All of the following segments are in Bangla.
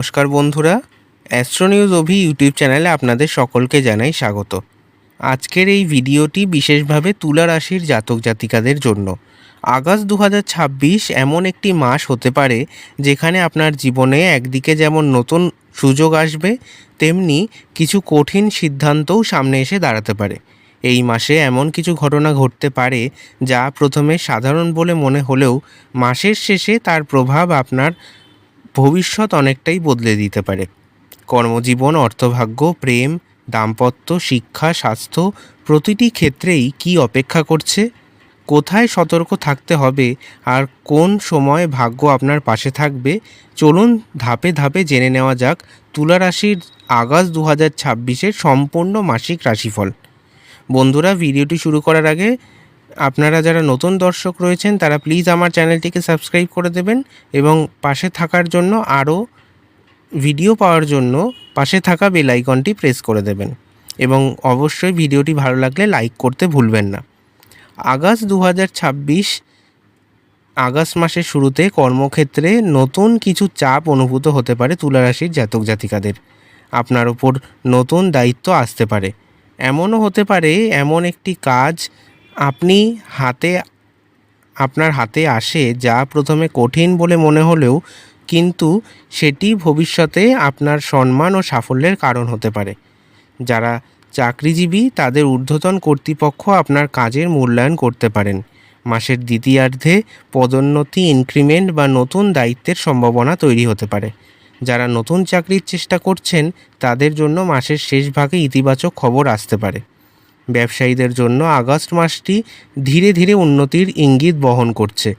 নমস্কার বন্ধুরা, অ্যাস্ট্রো নিউজ অভি ইউটিউব চ্যানেলে আপনাদের সকলকে জানাই স্বাগত। আজকের এই ভিডিওটি বিশেষভাবে তুলা রাশির জাতক জাতিকাদের জন্য। আগস্ট 2026 এমন একটি মাস হতে পারে যেখানে আপনার জীবনে একদিকে যেমন নতুন সুযোগ আসবে, তেমনি কিছু কঠিন সিদ্ধান্তও সামনে এসে দাঁড়াতে পারে। এই মাসে এমন কিছু ঘটনা ঘটতে পারে যা প্রথমে সাধারণ বলে মনে হলেও মাসের শেষে তার প্রভাব আপনার ভবিষ্যৎ অনেকটাই বদলে দিতে পারে। কর্মজীবন, অর্থভাগ্য, প্রেম, দাম্পত্য, শিক্ষা, স্বাস্থ্য প্রতিটি ক্ষেত্রেই কী অপেক্ষা করছে, কোথায় সতর্ক থাকতে হবে আর কোন সময় ভাগ্য আপনার পাশে থাকবে, চলুন ধাপে ধাপে জেনে নেওয়া যাক তুলা রাশির আগস্ট 2026-এর সম্পূর্ণ মাসিক রাশিফল। বন্ধুরা, ভিডিওটি শুরু করার আগে আপনারা যারা নতুন দর্শক রয়েছেন তারা প্লিজ আমার চ্যানেলটিকে সাবস্ক্রাইব করে দেবেন এবং পাশে থাকার জন্য আরও ভিডিও পাওয়ার জন্য পাশে থাকা বেল আইকনটি প্রেস করে দেবেন এবং অবশ্যই ভিডিওটি ভালো লাগলে লাইক করতে ভুলবেন না। আগস্ট 2026 আগস্ট মাসের শুরুতে কর্মক্ষেত্রে নতুন কিছু চাপ অনুভূত হতে পারে তুলা রাশির জাতক জাতিকাদের। আপনার ওপর নতুন দায়িত্ব আসতে পারে। এমনও হতে পারে এমন একটি কাজ আপনার হাতে আসে যা প্রথমে কঠিন বলে মনে হলেও কিন্তু সেটি ভবিষ্যতে আপনার সম্মান ও সাফল্যের কারণ হতে পারে। যারা চাকরিজীবী তাদের ঊর্ধ্বতন কর্তৃপক্ষ আপনার কাজের মূল্যায়ন করতে পারেন। মাসের দ্বিতীয়ার্ধে পদোন্নতি, ইনক্রিমেন্ট বা নতুন দায়িত্বের সম্ভাবনা তৈরি হতে পারে। যারা নতুন চাকরির চেষ্টা করছেন তাদের জন্য মাসের শেষ ভাগে ইতিবাচক খবর আসতে পারে। ব্যবসায়ীদের জন্য আগস্ট মাসটি ধীরে ধীরে উন্নতির ইঙ্গিত বহন করছে।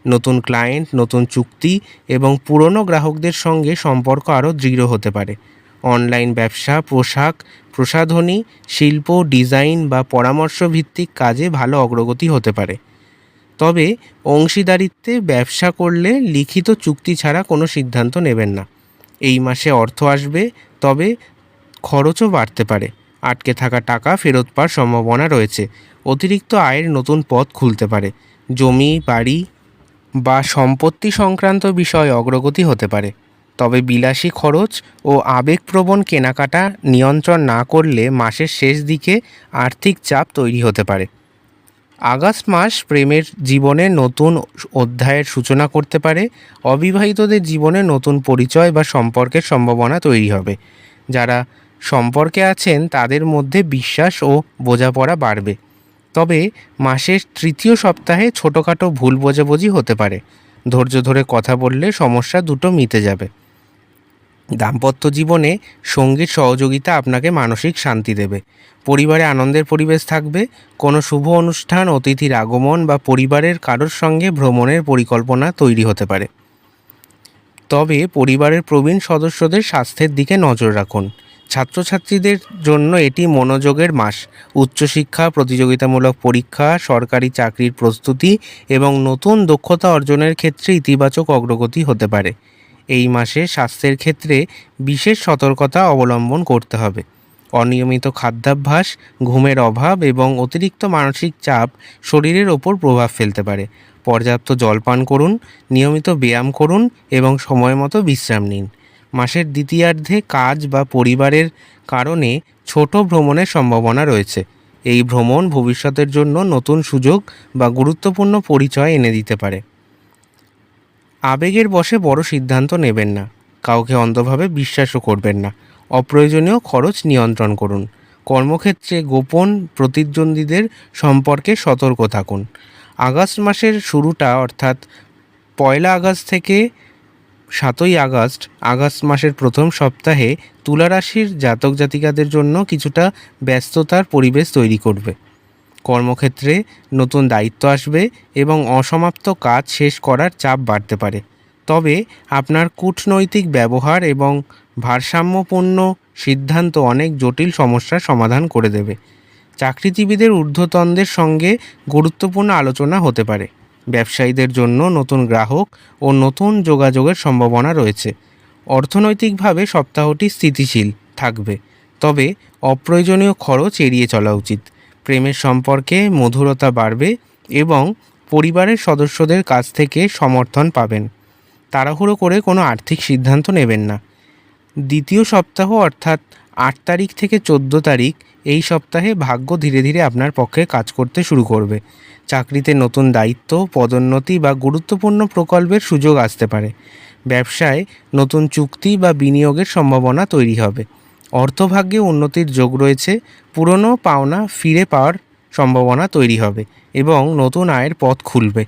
নতুন ক্লায়েন্ট, নতুন চুক্তি এবং পুরনো গ্রাহকদের সঙ্গে সম্পর্ক আরও দৃঢ় হতে পারে। অনলাইন ব্যবসা, পোশাক, প্রসাধনী, শিল্প, ডিজাইন বা পরামর্শ ভিত্তিক কাজে ভালো অগ্রগতি হতে পারে। তবে অংশীদারিত্বে ব্যবসা করলে লিখিত চুক্তি ছাড়া কোনো সিদ্ধান্ত নেবেন না। এই মাসে অর্থ আসবে, তবে খরচও বাড়তে পারে। আটকে থাকা টাকা ফেরত পাওয়ার সম্ভাবনা রয়েছে। অতিরিক্ত আয়ের নতুন পথ খুলতে পারে। জমি, বাড়ি বা সম্পত্তি সংক্রান্ত বিষয়ে অগ্রগতি হতে পারে। তবে বিলাসী খরচ ও আবেগপ্রবণ কেনাকাটা নিয়ন্ত্রণ না করলে মাসের শেষ দিকে আর্থিক চাপ তৈরি হতে পারে। আগস্ট মাস প্রেমের জীবনে নতুন অধ্যায়ের সূচনা করতে পারে। অবিবাহিতদের জীবনে নতুন পরিচয় বা সম্পর্কের সম্ভাবনা তৈরি হবে। যারা সম্পর্কে আছেন তাদের মধ্যে বিশ্বাস ও বোঝাপড়া বাড়বে। তবে মাসের তৃতীয় সপ্তাহে ছোটোখাটো ভুল বোঝাবুঝি হতে পারে। ধৈর্য ধরে কথা বললে সমস্যা দুটো মিটে যাবে। দাম্পত্য জীবনে সঙ্গীর সহযোগিতা আপনাকে মানসিক শান্তি দেবে। পরিবারে আনন্দের পরিবেশ থাকবে। কোনো শুভ অনুষ্ঠান, অতিথির আগমন বা পরিবারের কারোর সঙ্গে ভ্রমণের পরিকল্পনা তৈরি হতে পারে। তবে পরিবারের প্রবীণ সদস্যদের স্বাস্থ্যের দিকে নজর রাখুন। ছাত্রছাত্রীদের জন্য এটি মনোযোগের মাস। উচ্চশিক্ষা, প্রতিযোগিতামূলক পরীক্ষা, সরকারি চাকরির প্রস্তুতি এবং নতুন দক্ষতা অর্জনের ক্ষেত্রে ইতিবাচক অগ্রগতি হতে পারে। এই মাসে স্বাস্থ্যের ক্ষেত্রে বিশেষ সতর্কতা অবলম্বন করতে হবে। অনিয়মিত খাদ্যাভ্যাস, ঘুমের অভাব এবং অতিরিক্ত মানসিক চাপ শরীরের ওপর প্রভাব ফেলতে পারে। পর্যাপ্ত জল পান করুন, নিয়মিত ব্যায়াম করুন এবং সময়মতো বিশ্রাম নিন। মাসের দ্বিতীয়ার্ধে কাজ বা পরিবারের কারণে ছোট ভ্রমণের সম্ভাবনা রয়েছে। এই ভ্রমণ ভবিষ্যতের জন্য নতুন সুযোগ বা গুরুত্বপূর্ণ পরিচয় এনে দিতে পারে। আবেগের বশে বড় সিদ্ধান্ত নেবেন না। কাউকে অন্ধভাবে বিশ্বাসও করবেন না। অপ্রয়োজনীয় খরচ নিয়ন্ত্রণ করুন। কর্মক্ষেত্রে গোপন প্রতিদ্বন্দ্বীদের সম্পর্কে সতর্ক থাকুন। আগস্ট মাসের শুরুটা অর্থাৎ 1 আগস্ট থেকে 7 আগস্ট মাসের প্রথম সপ্তাহে তুলা রাশির জাতক জাতিকাদের জন্য কিছুটা ব্যস্ততার পরিবেশ তৈরি করবে। কর্মক্ষেত্রে নতুন দায়িত্ব আসবে এবং অসমাপ্ত কাজ শেষ করার চাপ বাড়তে পারে। তবে আপনার কূটনৈতিক ব্যবহার এবং ভারসাম্যপূর্ণ সিদ্ধান্ত অনেক জটিল সমস্যার সমাধান করে দেবে। চাকরিজীবীদের ঊর্ধ্বতনদের সঙ্গে গুরুত্বপূর্ণ আলোচনা হতে পারে। ব্যবসায়ীদের জন্য নতুন গ্রাহক ও নতুন যোগাযোগের সম্ভাবনা রয়েছে। অর্থনৈতিকভাবে সপ্তাহটি স্থিতিশীল থাকবে, তবে অপ্রয়োজনীয় খরচ এড়িয়ে চলা উচিত। প্রেমের সম্পর্কে মধুরতা বাড়বে এবং পরিবারের সদস্যদের কাছ থেকে সমর্থন পাবেন। তাড়াহুড়ো করে কোনো আর্থিক সিদ্ধান্ত নেবেন না। দ্বিতীয় সপ্তাহ অর্থাৎ 8 তারিখ থেকে 14 তারিখ এই সপ্তাহে ভাগ্য ধীরে ধীরে আপনার পক্ষে কাজ করতে শুরু করবে। চাকরিতে নতুন দায়িত্ব, পদোন্নতি বা গুরুত্বপূর্ণ প্রকল্পের সুযোগ আসতে পারে। ব্যবসায় নতুন চুক্তি বা বিনিয়োগের সম্ভাবনা তৈরি হবে। অর্থভাগ্যে উন্নতির যোগ রয়েছে। পুরনো পাওনা ফিরে পাওয়ার সম্ভাবনা তৈরি হবে এবং নতুন আয়ের পথ খুলবে।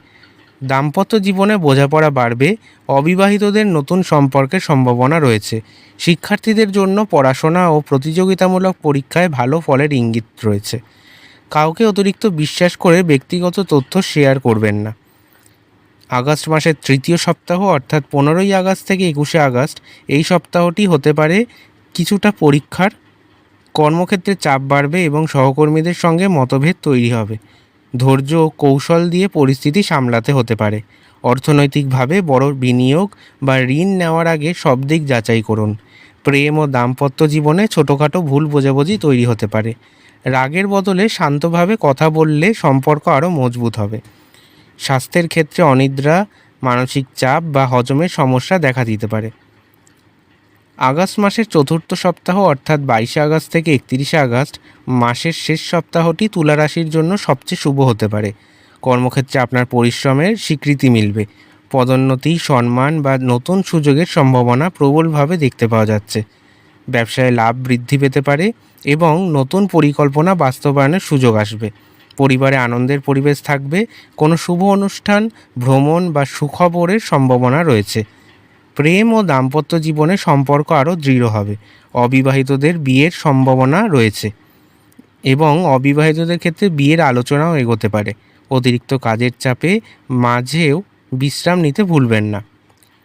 দাম্পত্য জীবনে বোঝাপড়া বাড়বে। অবিবাহিতদের নতুন সম্পর্কের সম্ভাবনা রয়েছে। শিক্ষার্থীদের জন্য পড়াশোনা ও প্রতিযোগিতামূলক পরীক্ষায় ভালো ফলের ইঙ্গিত রয়েছে। কাউকে অতিরিক্ত বিশ্বাস করে ব্যক্তিগত তথ্য শেয়ার করবেন না। আগস্ট মাসের তৃতীয় সপ্তাহ অর্থাৎ 15ই আগস্ট থেকে 21শে আগস্ট এই সপ্তাহটি হতে পারে কিছুটা পরীক্ষার। কর্মক্ষেত্রে চাপ বাড়বে এবং সহকর্মীদের সঙ্গে মতভেদ তৈরি হবে। ধৈর্য ও কৌশল দিয়ে পরিস্থিতি সামলাতে হতে পারে। অর্থনৈতিকভাবে বড় বিনিয়োগ বা ঋণ নেওয়ার আগে সব দিক যাচাই করুন। প্রেম ও দাম্পত্য জীবনে ছোটোখাটো ভুল বোঝাবুঝি তৈরি হতে পারে। রাগের বদলে শান্তভাবে কথা বললে সম্পর্ক আরও মজবুত হবে। স্বাস্থ্যের ক্ষেত্রে অনিদ্রা, মানসিক চাপ বা হজমের সমস্যা দেখা দিতে পারে। আগস্ট মাসের চতুর্থ সপ্তাহ অর্থাৎ 22শে আগস্ট থেকে 31শে আগস্ট মাসের শেষ সপ্তাহটি তুলা রাশির জন্য সবচেয়ে শুভ হতে পারে। কর্মক্ষেত্রে আপনার পরিশ্রমের স্বীকৃতি মিলবে। পদোন্নতি, সম্মান বা নতুন সুযোগের সম্ভাবনা প্রবলভাবে দেখতে পাওয়া যাচ্ছে। ব্যবসায় লাভ বৃদ্ধি পেতে পারে এবং নতুন পরিকল্পনা বাস্তবায়নের সুযোগ আসবে। পরিবারে আনন্দের পরিবেশ থাকবে। কোনো শুভ অনুষ্ঠান, ভ্রমণ বা সুখবরের সম্ভাবনা রয়েছে। প্রেম ও দাম্পত্য জীবনে সম্পর্ক আরও দৃঢ় হবে। অবিবাহিতদের বিয়ের সম্ভাবনা রয়েছে এবং অবিবাহিতদের ক্ষেত্রে বিয়ের আলোচনাও এগোতে পারে। অতিরিক্ত কাজের চাপে মাঝেও বিশ্রাম নিতে ভুলবেন না।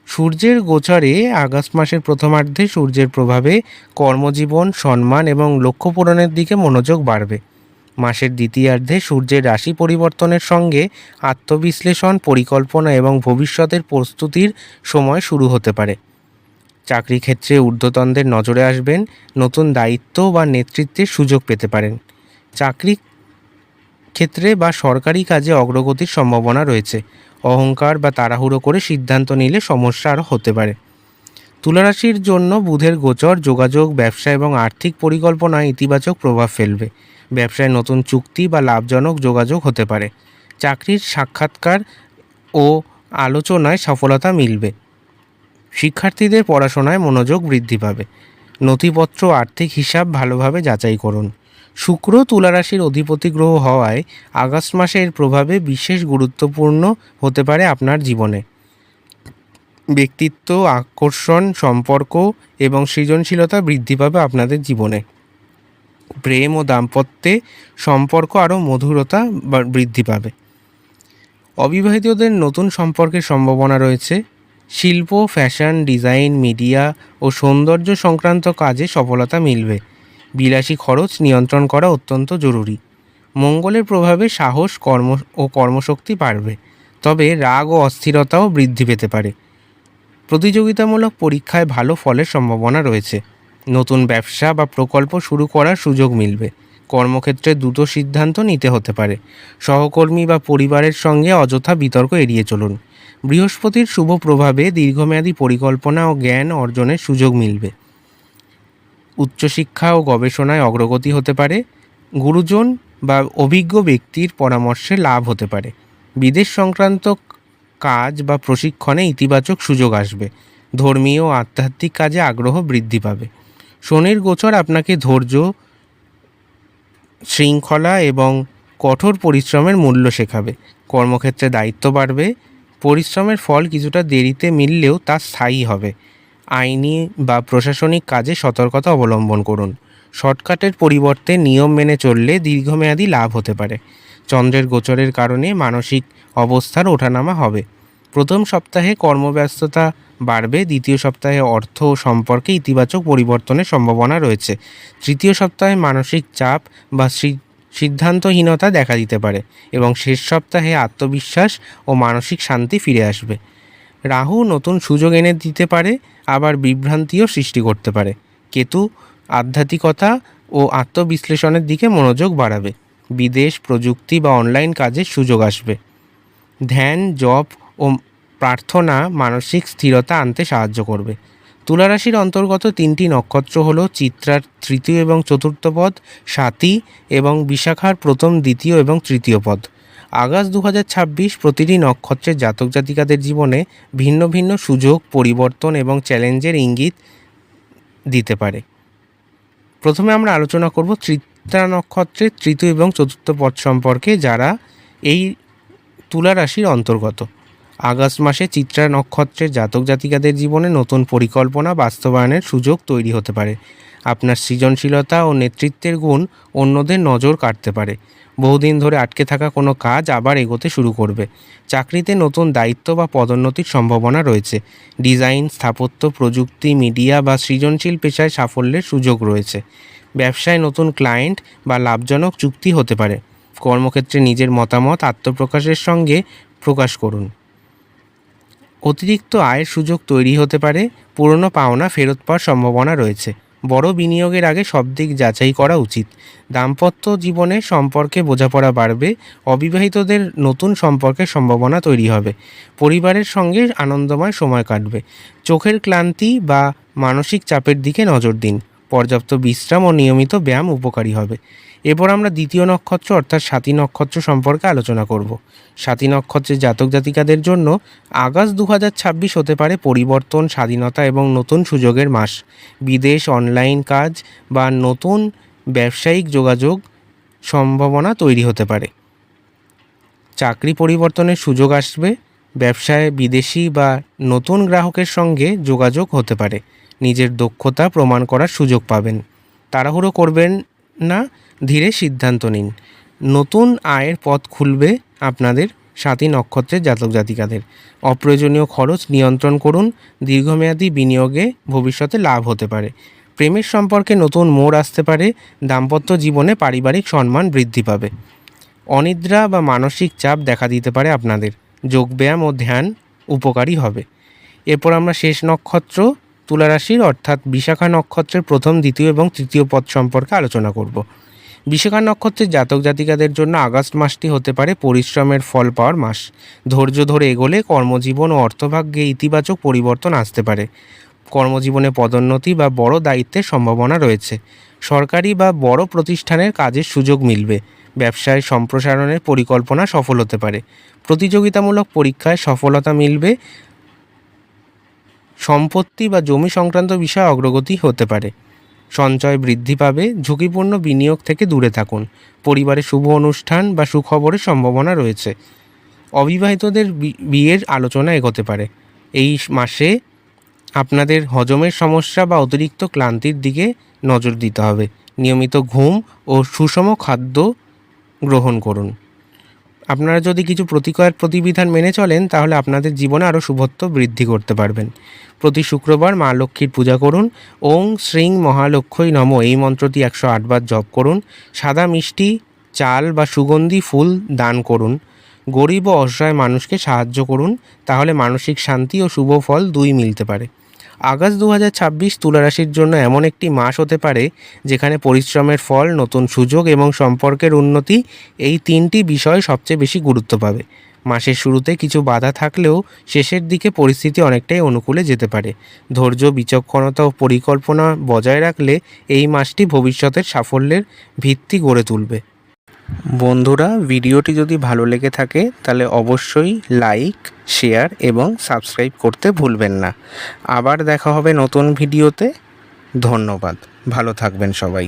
সূর্যের গোচরে আগস্ট মাসের প্রথমার্ধে সূর্যের প্রভাবে কর্মজীবন, সম্মান এবং লক্ষ্য পূরণের দিকে মনোযোগ বাড়বে। মাসের দ্বিতীয়ার্ধে সূর্যের রাশি পরিবর্তনের সঙ্গে আত্মবিশ্লেষণ, পরিকল্পনা এবং ভবিষ্যতের প্রস্তুতির সময় শুরু হতে পারে। চাকরি ক্ষেত্রে ঊর্ধ্বতনদের নজরে আসবেন। নতুন দায়িত্ব বা নেতৃত্বের সুযোগ পেতে পারেন। চাকরি ক্ষেত্রে বা সরকারি কাজে অগ্রগতির সম্ভাবনা রয়েছে। অহংকার বা তাড়াহুড়ো করে সিদ্ধান্ত নিলে সমস্যা আরও হতে পারে। তুলারাশির জন্য বুধের গোচর যোগাযোগ, ব্যবসা এবং আর্থিক পরিকল্পনায় ইতিবাচক প্রভাব ফেলবে। ব্যবসায় নতুন চুক্তি বা লাভজনক যোগাযোগ হতে পারে। চাকরির সাক্ষাৎকার ও আলোচনায় সফলতা মিলবে। শিক্ষার্থীদের পড়াশোনায় মনোযোগ বৃদ্ধি পাবে। নথিপত্র, আর্থিক হিসাব ভালোভাবে যাচাই করুন। শুক্র তুলারাশির অধিপতি গ্রহ হওয়ায় আগস্ট মাসে এর প্রভাবে বিশেষ গুরুত্বপূর্ণ হতে পারে আপনার জীবনে। ব্যক্তিত্ব, আকর্ষণ, সম্পর্ক এবং সৃজনশীলতা বৃদ্ধি পাবে আপনাদের জীবনে। প্রেম ও দাম্পত্যে সম্পর্ক আরও মধুরতা বৃদ্ধি পাবে। অবিবাহিতদের নতুন সম্পর্কের সম্ভাবনা রয়েছে। শিল্প, ফ্যাশন, ডিজাইন, মিডিয়া ও সৌন্দর্য সংক্রান্ত কাজে সফলতা মিলবে। বিলাসী খরচ নিয়ন্ত্রণ করা অত্যন্ত জরুরি। মঙ্গলের প্রভাবে সাহস কর্মশক্তি বাড়বে, তবে রাগ ও অস্থিরতাও বৃদ্ধি পেতে পারে। প্রতিযোগিতামূলক পরীক্ষায় ভালো ফলের সম্ভাবনা রয়েছে। নতুন ব্যবসা বা প্রকল্প শুরু করার সুযোগ মিলবে। কর্মক্ষেত্রে দ্রুত সিদ্ধান্ত নিতে হতে পারে। সহকর্মী বা পরিবারের সঙ্গে অযথা বিতর্ক এড়িয়ে চলুন। বৃহস্পতির শুভ প্রভাবে দীর্ঘমেয়াদী পরিকল্পনা ও জ্ঞান অর্জনের সুযোগ মিলবে। উচ্চশিক্ষা ও গবেষণায় অগ্রগতি হতে পারে। গুরুজন বা অভিজ্ঞ ব্যক্তির পরামর্শে লাভ হতে পারে। বিদেশ সংক্রান্ত কাজ বা প্রশিক্ষণে ইতিবাচক সুযোগ আসবে। ধর্মীয় ও আধ্যাত্মিক কাজে আগ্রহ বৃদ্ধি পাবে। শনির গোচর আপনাকে ধৈর্য, শৃঙ্খলা এবং কঠোর পরিশ্রমের মূল্য শেখাবে। কর্মক্ষেত্রে দায়িত্ব বাড়বে। পরিশ্রমের ফল কিছুটা দেরিতে মিললেও তা স্থায়ী হবে। আইনি বা প্রশাসনিক কাজে সতর্কতা অবলম্বন করুন। শর্টকাটের পরিবর্তে নিয়ম মেনে চললে দীর্ঘমেয়াদী লাভ হতে পারে। চন্দ্রের গোচরের কারণে মানসিক অবস্থার ওঠানামা হবে। প্রথম সপ্তাহে কর্মব্যস্ততা বাড়বে। দ্বিতীয় সপ্তাহে অর্থ ও সম্পর্কে ইতিবাচক পরিবর্তনের সম্ভাবনা রয়েছে। তৃতীয় সপ্তাহে মানসিক চাপ বা সিদ্ধান্তহীনতা দেখা দিতে পারে এবং শেষ সপ্তাহে আত্মবিশ্বাস ও মানসিক শান্তি ফিরে আসবে। রাহু নতুন সুযোগ এনে দিতে পারে, আবার বিভ্রান্তিও সৃষ্টি করতে পারে। কেতু আধ্যাত্মিকতা ও আত্মবিশ্লেষণের দিকে মনোযোগ বাড়াবে। বিদেশ, প্রযুক্তি বা অনলাইন কাজের সুযোগ আসবে। ধ্যান, জপ ও প্রার্থনা মানসিক স্থিরতা আনতে সাহায্য করবে। তুলা রাশির অন্তর্গত 3টি নক্ষত্র হলো চিত্রার তৃতীয় এবং চতুর্থ পদ, স্বাতী এবং বিশাখার প্রথম, দ্বিতীয় এবং তৃতীয় পদ। আগস্ট 2026 প্রতিটি নক্ষত্রের জাতক জাতিকাদের জীবনে ভিন্ন ভিন্ন সুযোগ, পরিবর্তন এবং চ্যালেঞ্জের ইঙ্গিত দিতে পারে। প্রথমে আমরা আলোচনা করব চিত্রা নক্ষত্রের তৃতীয় এবং চতুর্থ পদ সম্পর্কে, যারা এই তুলা রাশির অন্তর্গত। আগস্ট মাসে চিত্রা নক্ষত্রের জাতক জাতিকাদের জীবনে নতুন পরিকল্পনা বাস্তবায়নের সুযোগ তৈরি হতে পারে। আপনার সৃজনশীলতা ও নেতৃত্বের গুণ অন্যদের নজর কাটতে পারে। বহুদিন ধরে আটকে থাকা কোনো কাজ আবার এগোতে শুরু করবে। চাকরিতে নতুন দায়িত্ব বা পদোন্নতির সম্ভাবনা রয়েছে। ডিজাইন, স্থাপত্য, প্রযুক্তি, মিডিয়া বা সৃজনশীল পেশায় সাফল্যের সুযোগ রয়েছে। ব্যবসায় নতুন ক্লায়েন্ট বা লাভজনক চুক্তি হতে পারে। কর্মক্ষেত্রে নিজের মতামত আত্মপ্রকাশের সঙ্গে প্রকাশ করুন। অতিরিক্ত আয়ের সুযোগ তৈরি হতে পারে। পুরনো পাওনা ফেরত পাওয়ার সম্ভাবনা রয়েছে। বড় বিনিয়োগের আগে সব দিক যাচাই করা উচিত। দাম্পত্য জীবনে সম্পর্কে বোঝাপড়া বাড়বে। অবিবাহিতদের নতুন সম্পর্কের সম্ভাবনা তৈরি হবে। পরিবারের সঙ্গে আনন্দময় সময় কাটবে। চোখের ক্লান্তি বা মানসিক চাপের দিকে নজর দিন। পর্যাপ্ত বিশ্রাম ও নিয়মিত ব্যায়াম উপকারী হবে। এরপর আমরা দ্বিতীয় নক্ষত্র অর্থাৎ স্বাতী নক্ষত্র সম্পর্কে আলোচনা করব। স্বাতী নক্ষত্রের জাতক জাতিকাদের জন্য আগস্ট 2026 হতে পারে পরিবর্তন, স্বাধীনতা এবং নতুন সুযোগের মাস। বিদেশ, অনলাইন কাজ বা নতুন ব্যবসায়িক যোগাযোগ সম্ভাবনা তৈরি হতে পারে। চাকরি পরিবর্তনের সুযোগ আসবে। ব্যবসায় বিদেশি বা নতুন গ্রাহকের সঙ্গে যোগাযোগ হতে পারে। নিজের দক্ষতা প্রমাণ করার সুযোগ পাবেন। তাড়াহুড়ো করবেন না, ধীরে সিদ্ধান্ত নিন। নতুন আয়ের পথ খুলবে আপনাদের স্বাতী নক্ষত্রের জাতক জাতিকাদের। অপ্রয়োজনীয় খরচ নিয়ন্ত্রণ করুন। দীর্ঘমেয়াদী বিনিয়োগে ভবিষ্যতে লাভ হতে পারে। প্রেমের সম্পর্কে নতুন মোড় আসতে পারে। দাম্পত্য জীবনে পারিবারিক সম্মান বৃদ্ধি পাবে। অনিদ্রা বা মানসিক চাপ দেখা দিতে পারে আপনাদের। যোগব্যায়াম ও ধ্যান উপকারী হবে। এরপর আমরা শেষ নক্ষত্র তুলা রাশির অর্থাৎ বিশাখা নক্ষত্রের প্রথম, দ্বিতীয় এবং তৃতীয় পদ সম্পর্কে আলোচনা করব। বিশাখা নক্ষত্রের জাতক জাতিকাদের জন্য আগস্ট মাসটি হতে পারে পরিশ্রমের ফল পাওয়ার মাস। ধৈর্য ধরে এগোলে কর্মজীবন ও অর্থভাগ্যে ইতিবাচক পরিবর্তন আসতে পারে। কর্মজীবনে পদোন্নতি বা বড় দায়িত্বের সম্ভাবনা রয়েছে। সরকারি বা বড় প্রতিষ্ঠানের কাজের সুযোগ মিলবে। ব্যবসায় সম্প্রসারণের পরিকল্পনা সফল হতে পারে। প্রতিযোগিতামূলক পরীক্ষায় সফলতা মিলবে। সম্পত্তি বা জমি সংক্রান্ত বিষয়ে অগ্রগতি হতে পারে। সঞ্চয় বৃদ্ধি পাবে। ঝুঁকিপূর্ণ বিনিয়োগ থেকে দূরে থাকুন। পরিবারে শুভ অনুষ্ঠান বা সুখবরের সম্ভাবনা রয়েছে। অবিবাহিতদের বিয়ের আলোচনা এগোতে পারে। এই মাসে আপনাদের হজমের সমস্যা বা অতিরিক্ত ক্লান্তির দিকে নজর দিতে হবে। নিয়মিত ঘুম ও সুষম খাদ্য গ্রহণ করুন। আপনারা যদি কিছু প্রতিবিধান মেনে চলেন তাহলে আপনাদের জীবনে আরও শুভত্ব বৃদ্ধি করতে পারবেন। প্রতি শুক্রবার মা লক্ষ্মীর পূজা করুন। ওং শ্রীং মহালক্ষ্মী নমঃ এই মন্ত্রটি 108 বার জপ করুন। সাদা মিষ্টি, চাল বা সুগন্ধি ফুল দান করুন। গরিব ও অসহায় মানুষকে সাহায্য করুন। তাহলে মানসিক শান্তি ও শুভ ফল দুই মিলতে পারে। আগস্ট 2026 তুলা রাশির জন্য এমন একটি মাস হতে পারে যেখানে পরিশ্রমের ফল, নতুন সুযোগ এবং সম্পর্কের উন্নতি, এই তিনটি বিষয় সবচেয়ে বেশি গুরুত্ব পাবে। মাসের শুরুতে কিছু বাধা থাকলেও শেষের দিকে পরিস্থিতি অনেকটাই অনুকূলে যেতে পারে। ধৈর্য, বিচক্ষণতা ও পরিকল্পনা বজায় রাখলে এই মাসটি ভবিষ্যতের সাফল্যের ভিত্তি গড়ে তুলবে। বন্ধুরা, ভিডিওটি যদি ভালো লেগে থাকে তাহলে অবশ্যই লাইক, শেয়ার এবং সাবস্ক্রাইব করতে ভুলবেন না। আবার দেখা হবে নতুন ভিডিওতে। ধন্যবাদ। ভালো থাকবেন সবাই।